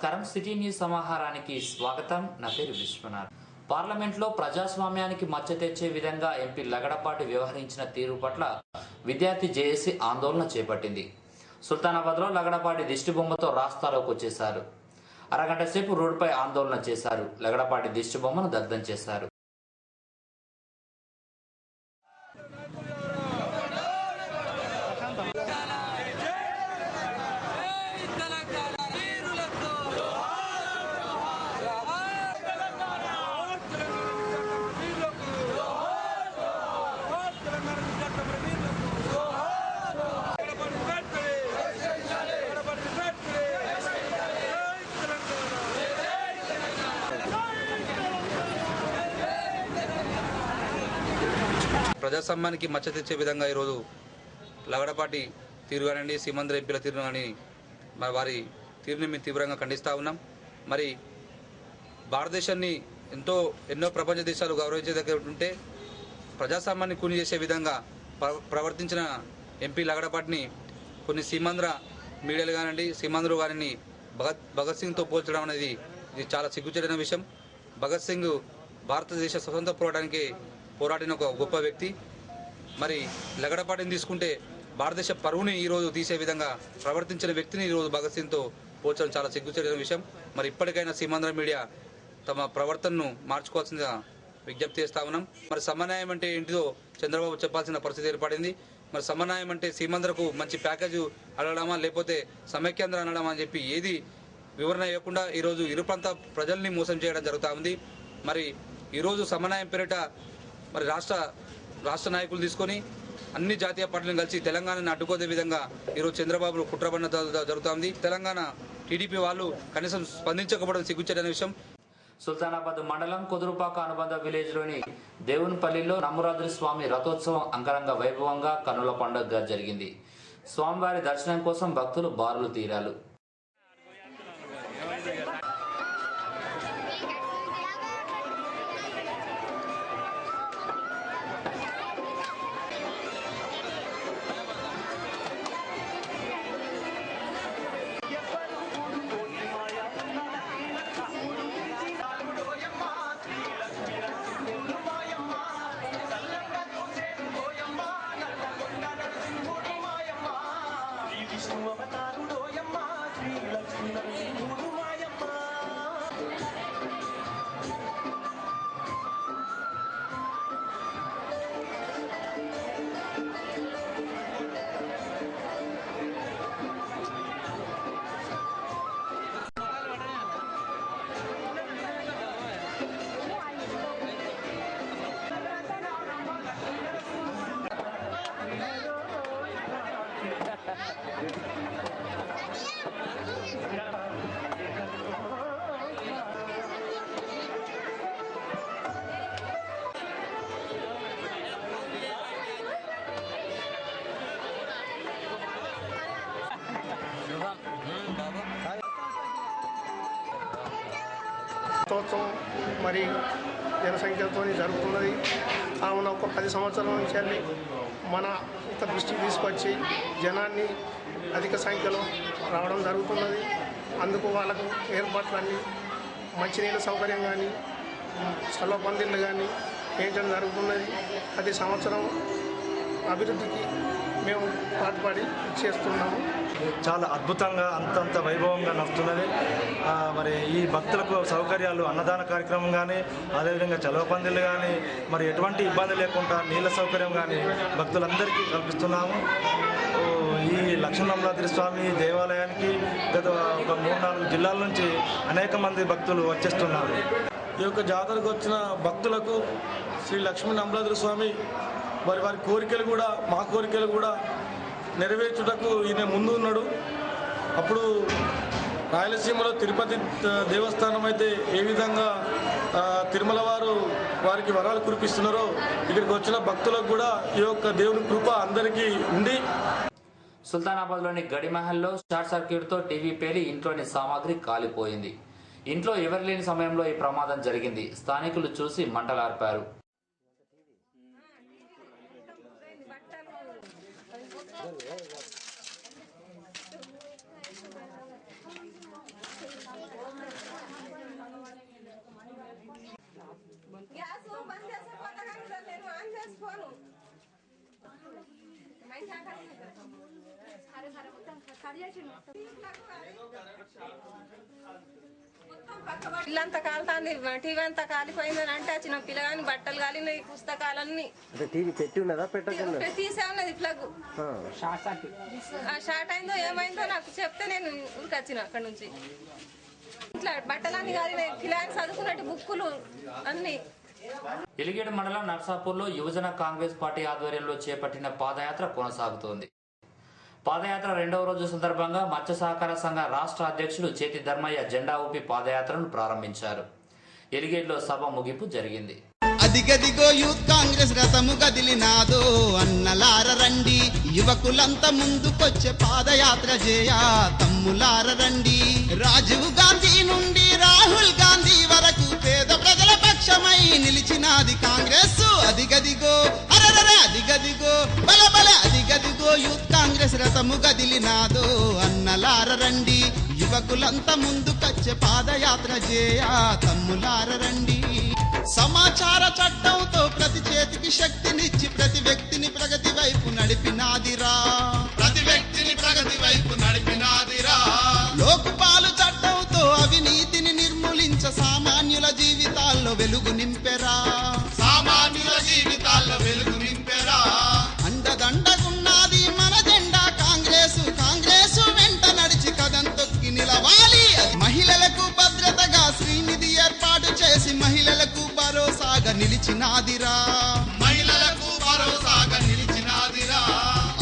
నమస్కారం city news సమాహారానికి స్వాగతం. నా పేరు విశ్వనాథ్. పార్లమెంట్లో ప్రజాస్వామ్యానికి మచ్చ తెచ్చే విధంగా ఎంపీ లగడపాటి వ్యవహరించిన తీరు పట్ల విద్యార్థి జేఏసీ ఆందోళన చేపట్టింది. సుల్తానాబాద్లో లగడపాటి దిష్టిబొమ్మతో రాస్తారోకు వచ్చేశారు. అరగంట సేపు రోడ్డుపై ఆందోళన చేశారు. లగడపాటి దిష్టిబొమ్మను దగ్ధం చేశారు. ప్రజాస్వామ్యానికి మచ్చ తెచ్చే విధంగా ఈరోజు లగడపాటి తీరు కానివ్వండి, సీమాంధ్ర ఎంపీల తీరు కానీ మరి వారి తీరుని మేము తీవ్రంగా ఖండిస్తూ ఉన్నాం. మరి భారతదేశాన్ని ఎన్నో ప్రపంచ దేశాలు గౌరవించే దగ్గర ఉంటే ప్రజాస్వామ్యాన్ని కూని చేసే విధంగా ప్రవర్తించిన ఎంపీ లగడపాటిని కొన్ని సీమాంధ్ర మీడియాలు కానివ్వండి, సీమాంధ్రులు గారిని భగత్ సింగ్తో పోల్చడం అనేది ఇది చాలా సిగ్గుచేటైన విషయం. భగత్ సింగ్ భారతదేశ స్వతంత్ర పోరాడిన ఒక గొప్ప వ్యక్తి. మరి లగడపాటిని తీసుకుంటే భారతదేశ పరువుని ఈరోజు తీసే విధంగా ప్రవర్తించిన వ్యక్తిని ఈరోజు భగత్ సింగ్తో పోల్చడం చాలా సిగ్గుచేటైన విషయం. మరి ఇప్పటికైనా సీమాంధ్ర మీడియా తమ ప్రవర్తనను మార్చుకోవాల్సిందిగా విజ్ఞప్తి చేస్తా ఉన్నాం. మరి సమన్వయం అంటే ఏంటిదో చంద్రబాబు చెప్పాల్సిన పరిస్థితి ఏర్పడింది. మరి సమన్వయం అంటే సీమాంధ్రకు మంచి ప్యాకేజీ అడగడమా, లేకపోతే సమైక్యాంధ్ర అనడమా అని చెప్పి ఏది వివరణ ఇవ్వకుండా ఈరోజు ఇరు ప్రాంత ప్రజల్ని మోసం చేయడం జరుగుతూ ఉంది. మరి ఈరోజు సమన్వయం పేరిట మరి రాష్ట్ర నాయకులు తీసుకొని అన్ని జాతీయ పార్టీలను కలిసి తెలంగాణను అడ్డుకోదే విధంగా ఈరోజు చంద్రబాబు కుట్రబడిన జరుగుతోంది. తెలంగాణ టీడీపీ వాళ్ళు కనీసం స్పందించకపోవడం సిగ్గుచేటైన విషయం. సుల్తానాబాద్ మండలం కుదురుపాక అనుబంధ విలేజ్లోని దేవునిపల్లిలో నమ్మరాద్రి స్వామి రథోత్సవం అంగరంగ వైభవంగా కన్నుల పండుగగా జరిగింది. స్వామివారి దర్శనం కోసం భక్తులు బారులు తీరారు. రథోత్సవం మరి జనసంఖ్యతో జరుగుతున్నది. కావున ఒక 10 సంవత్సరాల నుంచి వెళ్ళి మన ఒక దృష్టికి తీసుకొచ్చి జనాన్ని అధిక సంఖ్యలో రావడం జరుగుతున్నది. అందుకు వాళ్ళకు ఏర్పాట్లన్నీ మంచినీళ్ళ సౌకర్యం కానీ చల్ల పందిళ్ళు కానీ వేయించడం జరుగుతున్నది. ప్రతి సంవత్సరం అభివృద్ధికి మేము పాటుపడి చేస్తున్నాము. చాలా అద్భుతంగా అంతంత వైభవంగా నడుస్తున్నది. మరి ఈ భక్తులకు సౌకర్యాలు అన్నదాన కార్యక్రమం కానీ, అదేవిధంగా చలవ పందిళ్ళు కానీ, మరి ఎటువంటి ఇబ్బంది లేకుండా నీళ్ళ సౌకర్యం కానీ భక్తులందరికీ కల్పిస్తున్నాము. ఈ లక్ష్మీనరసింహ స్వామి దేవాలయానికి గత ఒక 3-4 జిల్లాల నుంచి అనేక మంది భక్తులు వచ్చేస్తున్నారు. ఈ యొక్క జాతరకు వచ్చిన భక్తులకు శ్రీ లక్ష్మీనరసింహ స్వామి వారి కోరికలు కూడా, మా కోరికలు కూడా నెరవేర్చుటకు ఈయన ముందు ఉన్నాడు. అప్పుడు రాయలసీమలో తిరుపతి దేవస్థానం అయితే ఏ విధంగా తిరుమల వారికి వరాలు కురిపిస్తున్నారో ఇక్కడికి వచ్చిన భక్తులకు కూడా ఈ యొక్క దేవుని కృప అందరికీ ఉండి. సుల్తానాబాద్లోని గడిమహల్లో షార్ట్ సర్క్యూట్తో టీవీ పేలి ఇంట్లోని సామాగ్రి కాలిపోయింది. ఇంట్లో ఎవరు లేని సమయంలో ఈ ప్రమాదం జరిగింది. స్థానికులు చూసి మంటలార్పారు. ఇల్లంతా కాలుతాంది, టీవీ అంతా కాలిపోయిందని అంటే వచ్చిన పిల్లగాని బట్టలు కాలినాయి, పుస్తకాలన్నీ టీవీ పెట్టి ఉన్నదా పెట్టకుండా తీసే ఉన్నది ప్లగ్. షార్ట్ అయిందో ఏమైందో నాకు చెప్తే నేను ఊరికొచ్చిన అక్కడ నుంచి. ఇట్లా బట్టలన్నీ కాలినాయి, పిల్లగాని చదువుకున్నట్టు బుక్కులు అన్ని. ఎలిగేడు మండలం నర్సాపూర్లో యువజన కాంగ్రెస్ పార్టీ ఆధ్వర్యంలో చేపట్టిన పాదయాత్ర కొనసాగుతోంది. పాదయాత్ర రెండవ రోజు సందర్భంగా మత్స్య సహకార సంఘ రాష్ట్ర అధ్యక్షుడు చేతి ధర్మయ్య జెండా ఊపి పాదయాత్రను ప్రారంభించారు. ఎలిగేడులో సభ ముగింపు జరిగింది. అదిగదిగో యూత్ కాంగ్రెస్ రథము గదిలినాదో అన్నలార రండి, యువకులంతా ముందుకొచ్చే పాదయాత్ర చేయ తమ్ములార రండి. రాజీవ్ గాంధీ నుండి రాహుల్ గాంధీ వరకు పేద ప్రజల పక్షమై నిలిచినాది కాంగ్రెస్. అదిగదిగో అరరర అదిగదిగో బలబల అదిగదిగో యూత్ కాంగ్రెస్ రథము గదిలినాదో అన్నలార రండి, యువకులంతా ముందుకొచ్చే పాదయాత్ర చేయ తమ్ములార రండి. సమాచార చట్టంతో ప్రతి చేతికి శక్తినిచ్చి ప్రతి వ్యక్తిని ప్రగతి వైపు నడిపినాదిరా, ప్రతి వ్యక్తిని ప్రగతి వైపు నడిపినాదిరా. లోక్పాల్ చట్టంతో అవినీతిని నిర్మూలించ సామాన్యుల జీవితాల్లో వెలుగు నింపెరా, సామాన్యుల జీవితాల్లో వెలుగు నింపెరా. అండదండగున్నది మన జెండా కాంగ్రెసు, కాంగ్రెసు వెంట నడిచి కదం తొక్కి నిలవాలి. మహిళలకు భద్రతగా శ్రీనిధి ఏర్పాటు చేసి మహిళలకు భరోసాగా నిలిచినాదిరా, మహిళలకు భరోసాగా నిలిచినాదిరా.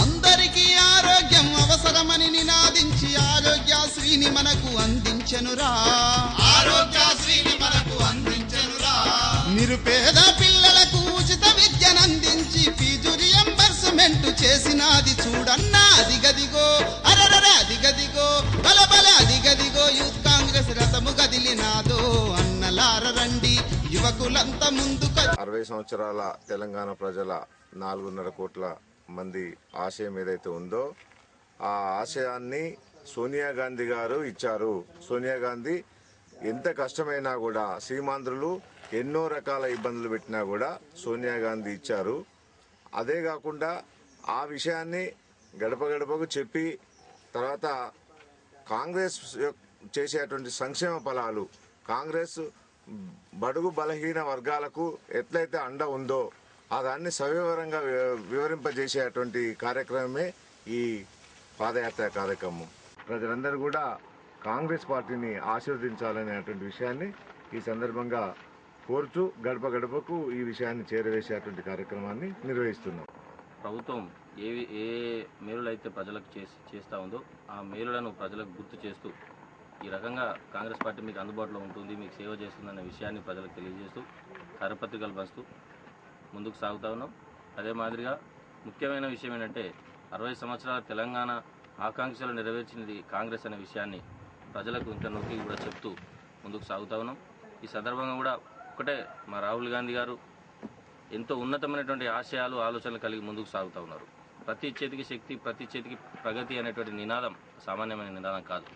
అందరికీ ఆరోగ్యం అవసరమని నినాదించి ఆరోగ్యశ్రీని మనకు అందించెనురా, ఆరోగ్యశ్రీని మనకు అందించెనురా. నిరుపేద పిల్లలకు ఉచిత విద్యనందించి ఫీజు రియంబర్స్మెంట్ చేసినాది చూడన్నా. అదిగదిగో అరరర అదిగదిగో బలబల అదిగదిగో యూత్ కాంగ్రెస్ రథము గదిలినాదో అన్నలార రండి, యువకులంతా ముందుకు. 60 సంవత్సరాల తెలంగాణ ప్రజల 4.5 కోట్ల మంది ఆశయం ఏదైతే ఉందో ఆ ఆశయాన్ని సోనియా గాంధీ గారు ఇచ్చారు. సోనియా గాంధీ ఎంత కష్టమైనా కూడా సీమాంధ్రులు ఎన్నో రకాల ఇబ్బందులు పెట్టినా కూడా సోనియా గాంధీ ఇచ్చారు. అదే కాకుండా ఆ విషయాన్ని గడప గడపకు చెప్పి తర్వాత కాంగ్రెస్ చేసేటువంటి సంక్షేమ ఫలాలు కాంగ్రెస్ బడుగు బలహీన వర్గాలకు ఎట్లయితే అండ ఉందో ఆ దాన్ని సవివరంగా వివరింపజేసేటువంటి కార్యక్రమమే ఈ పాదయాత్ర కార్యక్రమం. ప్రజలందరూ కూడా కాంగ్రెస్ పార్టీని ఆశీర్వదించాలనేటువంటి విషయాన్ని ఈ సందర్భంగా కోరుతూ గడప గడపకు ఈ విషయాన్ని చేరవేసేటువంటి కార్యక్రమాన్ని నిర్వహిస్తున్నాం. ప్రభుత్వం ఏ మేలులు అయితే ప్రజలకు చేస్తూ ఉందో ఆ మేలులను ప్రజలకు గుర్తు చేస్తూ ఈ రకంగా కాంగ్రెస్ పార్టీ మీకు అందుబాటులో ఉంటుంది, మీకు సేవ చేస్తుందనే విషయాన్ని ప్రజలకు తెలియజేస్తూ కరపత్రికలు పంచుతూ ముందుకు సాగుతూ ఉన్నాం. అదే మాదిరిగా ముఖ్యమైన విషయం ఏంటంటే 60 సంవత్సరాల తెలంగాణ ఆకాంక్షలు నెరవేర్చినది కాంగ్రెస్ అనే విషయాన్ని ప్రజలకు ఇంకా నొక్కి కూడా చెప్తూ ముందుకు సాగుతూ ఉన్నాం. ఈ సందర్భంగా కూడా ఒకటే, మా రాహుల్ గాంధీ గారు ఎంతో ఉన్నతమైనటువంటి ఆశయాలు ఆలోచనలు కలిగి ముందుకు సాగుతూ ఉన్నారు. ప్రతి చేతికి శక్తి, ప్రతి చేతికి ప్రగతి అనేటువంటి నినాదం సామాన్యమైన నినాదం కాదు.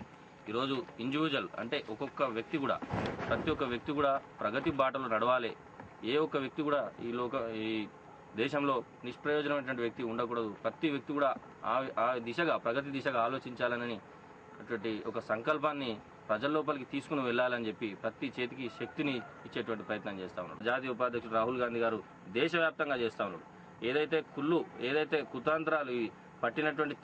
ఈరోజు ఇండివిజువల్ అంటే ఒక్కొక్క వ్యక్తి కూడా, ప్రతి ఒక్క వ్యక్తి కూడా ప్రగతి బాటలో నడవాలి. ఏ ఒక్క వ్యక్తి కూడా ఈ దేశంలో నిష్ప్రయోజనమైనటువంటి వ్యక్తి ఉండకూడదు. ప్రతి వ్యక్తి కూడా ఆ దిశగా, ప్రగతి దిశగా ఆలోచించాలని అటువంటి ఒక సంకల్పాన్ని ప్రజల లోపలికి తీసుకుని వెళ్ళాలని చెప్పి ప్రతి చేతికి శక్తిని ఇచ్చేటువంటి ప్రయత్నం చేస్తూ ఉన్నారు. జాతీయ ఉపాధ్యక్షుడు రాహుల్ గాంధీ గారు దేశవ్యాప్తంగా చేస్తూ ఉన్నారు. ఏదైతే కుతంత్రాలు పట్టినటువంటి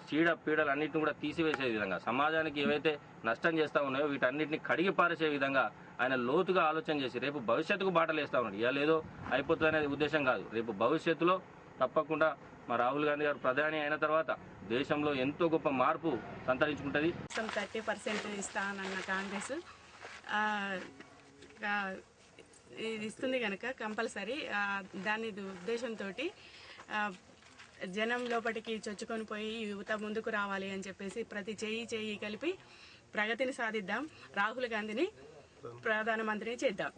పీడలు అన్నింటిని కూడా తీసివేసే విధంగా, సమాజానికి ఏవైతే నష్టం చేస్తూ ఉన్నాయో వీటన్నిటిని కడిగి పారేసే విధంగా ఆయన లోతుగా ఆలోచన చేసి రేపు భవిష్యత్తుకు బాటలు వేస్తూ ఉన్నాడు. ఇవాళ ఏదో అయిపోతుంది అనేది ఉద్దేశం కాదు. రేపు భవిష్యత్తులో తప్పకుండా మా రాహుల్ గాంధీ గారు ప్రధాని అయిన తర్వాత దేశంలో ఎంతో గొప్ప మార్పు సంతరించుకుంటుంది. 30% ఇస్తానన్న కాంగ్రెస్ ఇస్తుంది కనుక కంపల్సరీ దాని ఉద్దేశంతో జనం లోపలికి చొచ్చుకొని పోయి యువత ముందుకు రావాలి అని చెప్పేసి ప్రతి చేయి కలిపి ప్రగతిని సాధిద్దాం, రాహుల్ గాంధీని ప్రధానమంత్రిని చేద్దాం.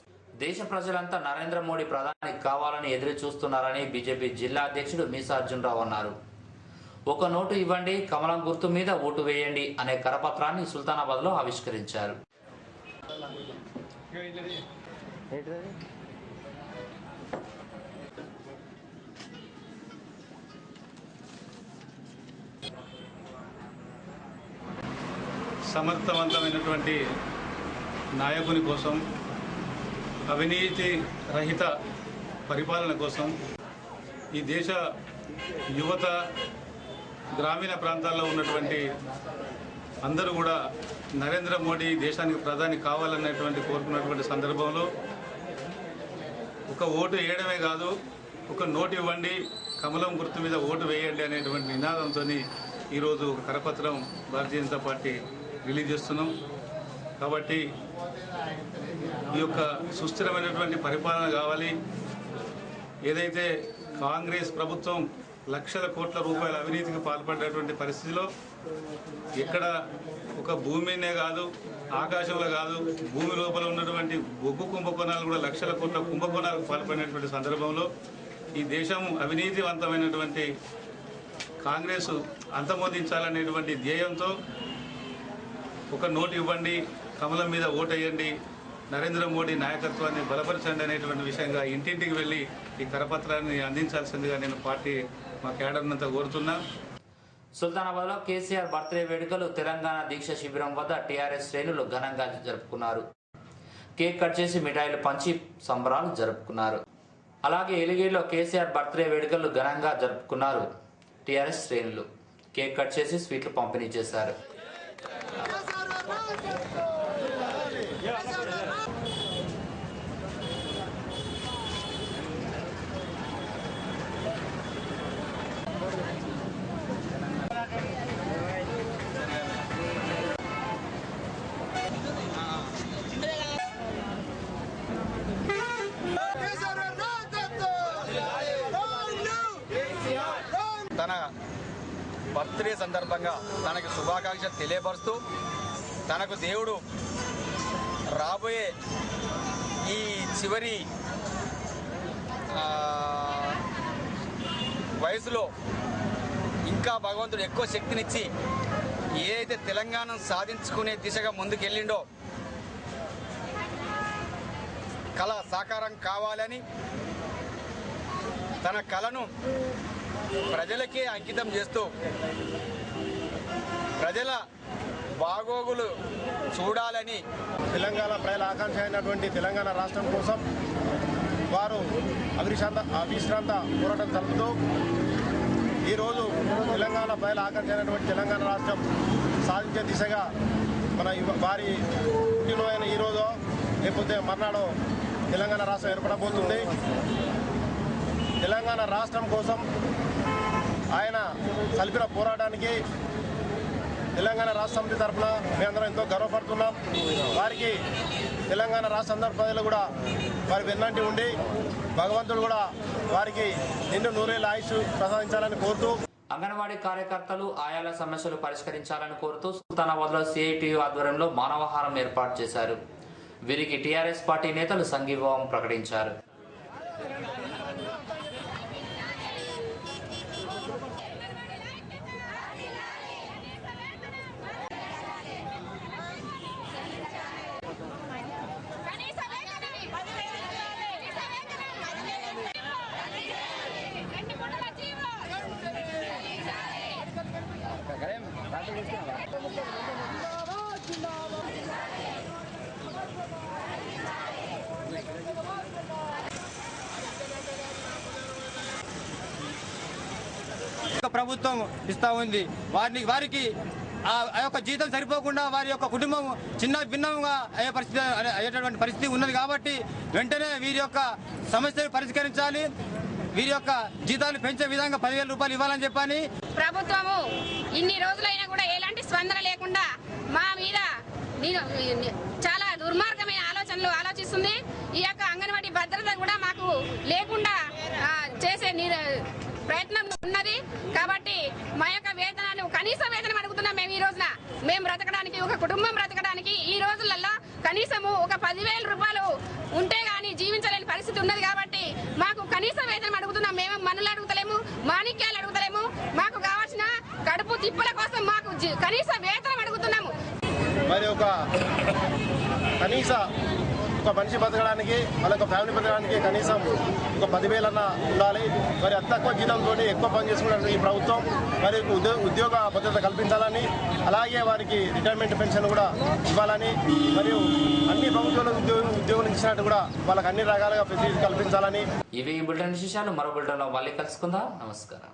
దేశ ప్రజలంతా నరేంద్ర మోడీ ప్రధాని కావాలని ఎదురు చూస్తున్నారని బీజేపీ జిల్లా అధ్యక్షుడు మీసా అర్జునరావు అన్నారు. ఒక నోటు ఇవ్వండి, కమలం గుర్తు మీద ఓటు వేయండి అనే కరపత్రాన్ని సుల్తానాబాద్ లో ఆవిష్కరించారు. సమర్థవంతమైనటువంటి నాయకుని కోసం, అవినీతి రహిత పరిపాలన కోసం ఈ దేశ యువత, గ్రామీణ ప్రాంతాల్లో ఉన్నటువంటి అందరూ కూడా నరేంద్ర మోడీ దేశానికి ప్రధాని కావాలనేటువంటి కోరుకున్నటువంటి సందర్భంలో ఒక ఓటు వేయడమే కాదు, ఒక నోటు ఇవ్వండి, కమలం గుర్తు మీద ఓటు వేయండి అనేటువంటి నినాదంతో ఈరోజు ఒక కరపత్రం భారతీయ జనతా పార్టీ రిలీజ్ చేస్తున్నాం. కాబట్టి ఈ యొక్క సుస్థిరమైనటువంటి పరిపాలన కావాలి. ఏదైతే కాంగ్రెస్ ప్రభుత్వం లక్షల కోట్ల రూపాయల అవినీతికి పాల్పడినటువంటి పరిస్థితిలో ఎక్కడ ఒక భూమినే కాదు, ఆకాశంలో కాదు, భూమి లోపల ఉన్నటువంటి బొగ్గు కుంభకోణాలు కూడా లక్షల కోట్ల కుంభకోణాలకు పాల్పడినటువంటి సందర్భంలో ఈ దేశం అవినీతివంతమైనటువంటి కాంగ్రెస్ అంతమొందించాలనేటువంటి ధ్యేయంతో ఒక నోటు ఇవ్వండి, కమలం మీద ఓటేయండి, నరేంద్ర మోడీ నాయకత్వాన్ని బలపరచండి అనేటువంటి విషయంగా ఇంటింటికి వెళ్ళి ఈ కరపత్రాన్ని అందించాల్సిందిగా నేను పార్టీ మా కేడర్నంతా కోరుతున్నా. సుల్తానాబాద్లో కేసీఆర్ బర్త్డే వేడుకలు తెలంగాణ దీక్ష శిబిరం వద్ద టీఆర్ఎస్ శ్రేణులు ఘనంగా జరుపుకున్నారు. కేక్ కట్ చేసి మిఠాయిలు పంచి సంబరాలు జరుపుకున్నారు. అలాగే ఎలిగేలో కేసీఆర్ బర్త్డే వేడుకలు ఘనంగా జరుపుకున్నారు. టీఆర్ఎస్ శ్రేణులు కేక్ కట్ చేసి స్వీట్లు పంపిణీ చేశారు. తన బర్త్డే సందర్భంగా తనకు శుభాకాంక్షలు తెలియపరుస్తూ తనకు దేవుడు రాబోయే ఈ చివరి వయసులో ఇంకా భగవంతుడు ఎక్కువ శక్తినిచ్చి ఏదైతే తెలంగాణ సాధించుకునే దిశగా ముందుకెళ్ళిండో కళ సాకారం కావాలని తన కళను ప్రజలకే అంకితం చేస్తూ ప్రజల బాగోగులు చూడాలని తెలంగాణ ప్రజల ఆకాంక్ష అయినటువంటి తెలంగాణ రాష్ట్రం కోసం వారు అవిశ్రాంత పోరాటం జరుపుతూ ఈరోజు తెలంగాణ ప్రజల ఆకాంక్ష అయినటువంటి తెలంగాణ రాష్ట్రం సాధించే దిశగా మన వారి పుట్టినరోజైన ఈరోజు లేకపోతే మర్నాడు తెలంగాణ రాష్ట్రం ఏర్పడబోతుంది. తెలంగాణ రాష్ట్రం కోసం ఆయన సల్పిన పోరాటానికి తెలంగాణ రాష్ట్ర సమితి తరఫున మేమందరం ఎంతో గర్వపడుతున్నాం. వారికి తెలంగాణ రాష్ట్ర అందరి ప్రజలు కూడా వారి వెన్నంటి ఉండి భగవంతుడు కూడా వారికి నిండు నూరేళ్ల ఆయుష్ ప్రసాదించాలని కోరుతూ అంగన్వాడీ కార్యకర్తలు ఆయాల సమస్యలు పరిష్కరించాలని కోరుతూ సుల్తానాబాద్లో సిఐటియు ఆధ్వర్యంలో మానవాహారం ఏర్పాటు చేశారు. వీరికి టీఆర్ఎస్ పార్టీ నేతలు సంఘీభావం ప్రకటించారు. ప్రభుత్వం ఇస్తా ఉంది. వారికి ఆ యొక్క జీతం సరిపోకుండా వారి యొక్క కుటుంబం చిన్న భిన్నంగా అయ్యేటటువంటి పరిస్థితి ఉన్నది. కాబట్టి వెంటనే వీరి యొక్క సమస్యలు పరిష్కరించాలి. వీరి యొక్క జీతాలు పెంచే విధంగా 10,000 రూపాయలు ఇవ్వాలని చెప్పని ప్రభుత్వము ఇన్ని రోజులైనా కూడా ఎలాంటి స్పందన లేకుండా మా మీద చాలా దుర్మార్గమైన ఆలోచనలు ఆలోచిస్తుంది. ఈ యొక్క అంగన్వాడీ భద్రత కూడా మాకు లేకుండా చేసే ప్రయత్నం ఉన్నది. కాబట్టి మా యొక్క వేతనాన్ని కనీస వేతనం అడుగుతున్నాం. మేము ఈ రోజున మేము బ్రతకడానికి, ఒక కుటుంబం బ్రతకడానికి ఈ రోజులలో కనీసము ఒక 10,000 రూపాయలు ఉంటే గానీ జీవించలేని పరిస్థితి ఉన్నది. కాబట్టి మాకు కనీస వేతనం అడుగుతున్నాం. మేము మనులు అడుగుతలేము, మాణిక్యాలు అడుగుతలేము. మాకు కావాల్సిన కడుపు తిప్పుల కోసం మాకు కనీస వేతనం అడుగుతున్నాము. మరి ఒక కనీస ఒక మనిషి బతకడానికి వాళ్ళ ఫ్యామిలీ బతకడానికి కనీసం ఒక 10,000 అన్న ఉండాలి. మరి అతి తక్కువ జీతంతో ఎక్కువ పని చేసుకున్న ఈ ప్రభుత్వం మరి ఉద్యోగ భద్రత కల్పించాలని, అలాగే వారికి రిటైర్మెంట్ పెన్షన్ కూడా ఇవ్వాలని, మరియు అన్ని ప్రభుత్వాలు ఉద్యోగులు ఇచ్చినట్టు కూడా వాళ్ళకి అన్ని రకాలుగా ఫెసిలిటీ కల్పించాలని. ఇవి ఈ బులెటిన్ విశేషాలు. మరో బులెటిన్లో మళ్ళీ కలుసుకుందాం. నమస్కారం.